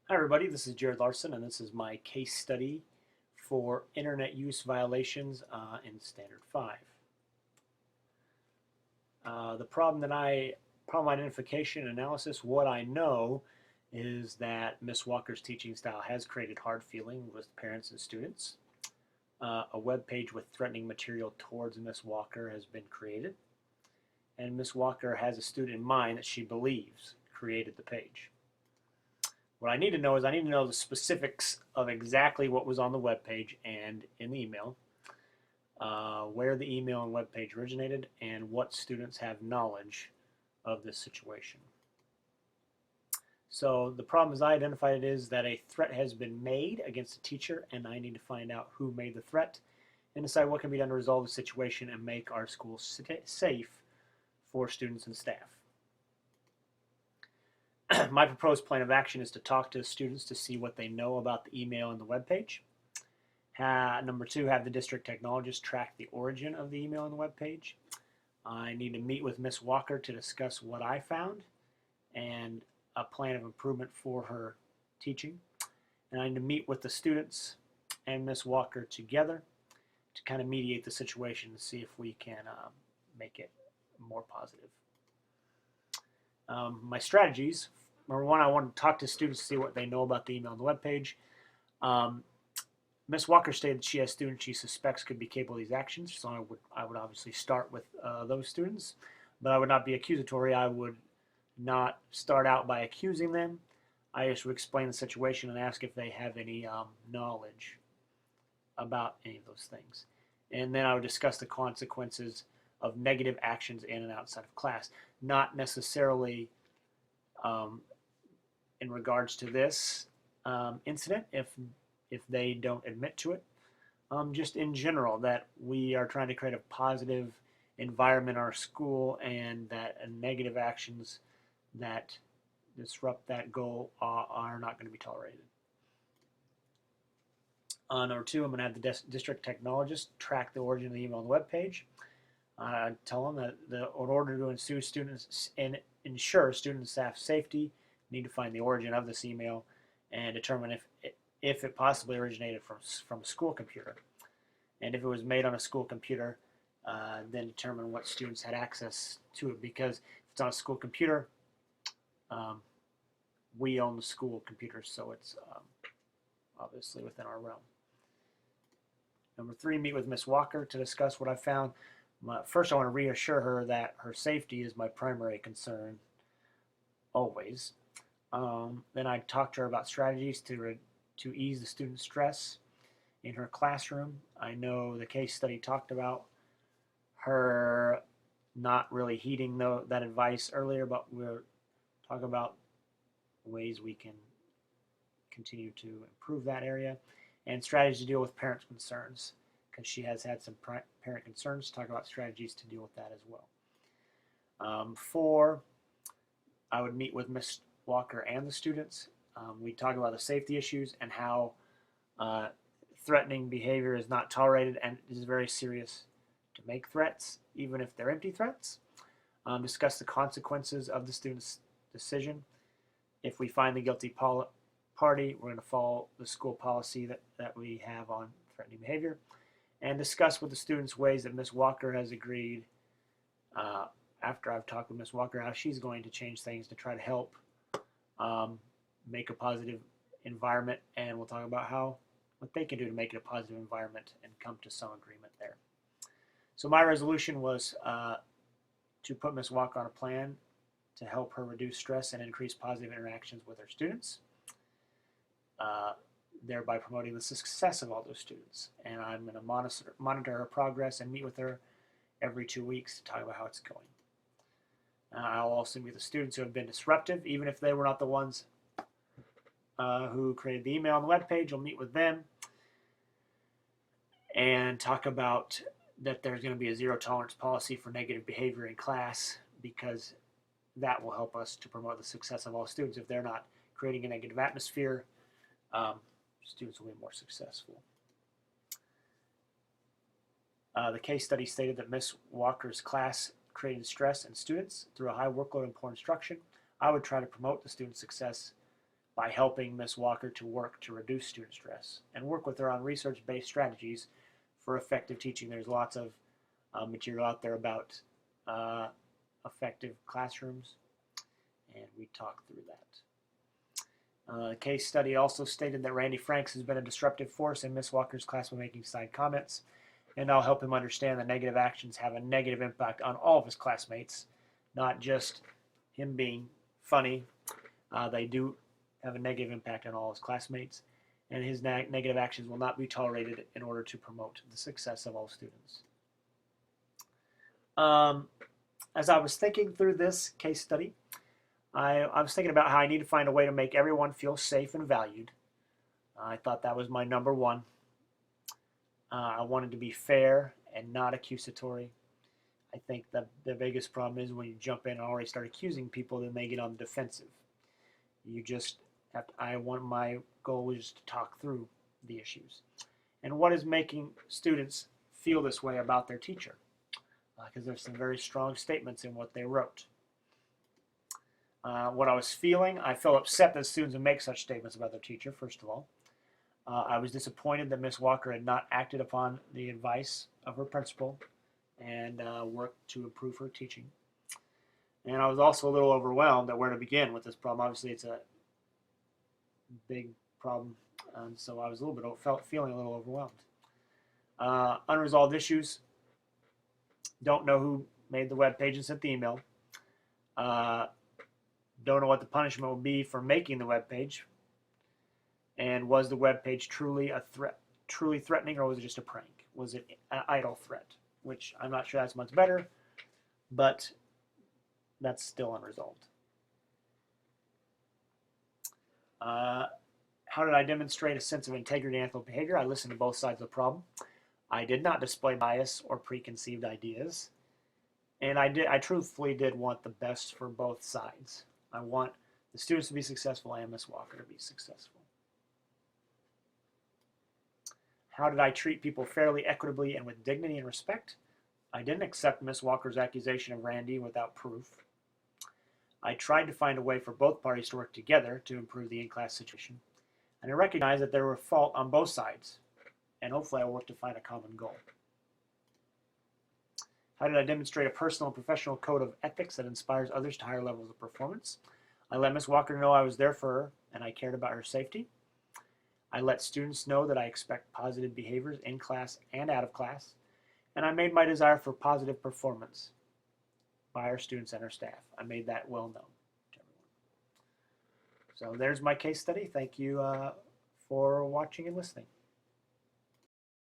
Hi everybody, this is Jared Larson and this is my case study for internet use violations in Standard 5. Problem identification and analysis, what I know is that Ms. Walker's teaching style has created hard feeling with parents and students. A web page with threatening material towards Ms. Walker has been created, and Ms. Walker has a student in mind that she believes created the page. What I need to know is I need to know the specifics of exactly what was on the web page and in the email, where the email and web page originated, and what students have knowledge of this situation. So the problem as I identified it is that a threat has been made against a teacher, and I need to find out who made the threat and decide what can be done to resolve the situation and make our school safe for students and staff. My proposed plan of action is to talk to students to see what they know about the email and the web page. Number two, have the district technologist track the origin of the email and the web page. I need to meet with Ms. Walker to discuss what I found and a plan of improvement for her teaching. And I need to meet with the students and Ms. Walker together to kind of mediate the situation and see if we can make it more positive. My strategies, number one, I want to talk to students to see what they know about the email and the web page. Ms. Walker stated she has students she suspects could be capable of these actions, so I would obviously start with those students, but I would not be accusatory. I would not start out by accusing them. I just would explain the situation and ask if they have any knowledge about any of those things. And then I would discuss the consequences of negative actions in and outside of class, not necessarily in regards to this incident if they don't admit to it. Just in general, that we are trying to create a positive environment in our school and that negative actions that disrupt that goal are not going to be tolerated. Number two, I'm going to have the district technologist track the origin of the email on the web page. Tell them that in order to ensure students and ensure student and staff safety, need to find the origin of this email and determine if it possibly originated from a school computer. And if it was made on a school computer, then determine what students had access to it. Because if it's on a school computer, we own the school computer, so it's obviously within our realm. Number three, meet with Ms. Walker to discuss what I found. First, I want to reassure her that her safety is my primary concern, always. Then I talked to her about strategies to ease the student stress in her classroom. I know the case study talked about her not really heeding that advice earlier, but we'll talk about ways we can continue to improve that area and strategies to deal with parents' concerns, because she has had some parent concerns. Talk about strategies to deal with that as well. Four, I would meet with Ms. Walker and the students. We talk about the safety issues and how threatening behavior is not tolerated, and it is very serious to make threats, even if they're empty threats. Discuss the consequences of the student's decision. If we find the guilty party, we're going to follow the school policy that we have on threatening behavior, and discuss with the students ways that Ms. Walker has agreed, after I've talked with Ms. Walker, how she's going to change things to try to help make a positive environment, and we'll talk about what they can do to make it a positive environment and come to some agreement there. So my resolution was to put Ms. Walker on a plan to help her reduce stress and increase positive interactions with her students, thereby promoting the success of all those students. And I'm going to monitor her progress and meet with her every 2 weeks to talk about how it's going. I'll also meet with the students who have been disruptive, even if they were not the ones who created the email on the webpage. I'll meet with them and talk about that there's going to be a zero tolerance policy for negative behavior in class, because that will help us to promote the success of all students. If they're not creating a negative atmosphere, students will be more successful. The case study stated that Ms. Walker's class created stress in students through a high workload and poor instruction. I would try to promote the student success by helping Ms. Walker to work to reduce student stress and work with her on research-based strategies for effective teaching. There's lots of material out there about effective classrooms, and we talked through that. The case study also stated that Randy Franks has been a disruptive force in Ms. Walker's class by making snide comments, and I'll help him understand that negative actions have a negative impact on all of his classmates, not just him being funny. They do have a negative impact on all his classmates, and his negative actions will not be tolerated in order to promote the success of all students. As I was thinking through this case study, I was thinking about how I need to find a way to make everyone feel safe and valued. I thought that was my number one. I wanted to be fair and not accusatory. I think that the biggest problem is when you jump in and already start accusing people, then they get on the defensive. You just have to, my goal was just to talk through the issues. And what is making students feel this way about their teacher? Because there's some very strong statements in what they wrote. What I was feeling, I felt upset that students would make such statements about their teacher, first of all. I was disappointed that Ms. Walker had not acted upon the advice of her principal and worked to improve her teaching. And I was also a little overwhelmed at where to begin with this problem. Obviously, it's a big problem, and so I was feeling a little overwhelmed. Unresolved issues. Don't know who made the web page and sent the email. Don't know what the punishment will be for making the web page. And was the web page truly a threat, truly threatening, or was it just a prank? Was it an idle threat? Which I'm not sure that's much better, but that's still unresolved. How did I demonstrate a sense of integrity and ethical behavior? I listened to both sides of the problem. I did not display bias or preconceived ideas. And I truthfully did want the best for both sides. I want the students to be successful and Ms. Walker to be successful. How did I treat people fairly, equitably, and with dignity and respect? I didn't accept Ms. Walker's accusation of Randy without proof. I tried to find a way for both parties to work together to improve the in-class situation. And I recognized that there were fault on both sides. And hopefully I'll work to find a common goal. How did I demonstrate a personal and professional code of ethics that inspires others to higher levels of performance? I let Ms. Walker know I was there for her and I cared about her safety. I let students know that I expect positive behaviors in class and out of class. And I made my desire for positive performance by our students and our staff. I made that well known to everyone. So there's my case study. Thank you for watching and listening.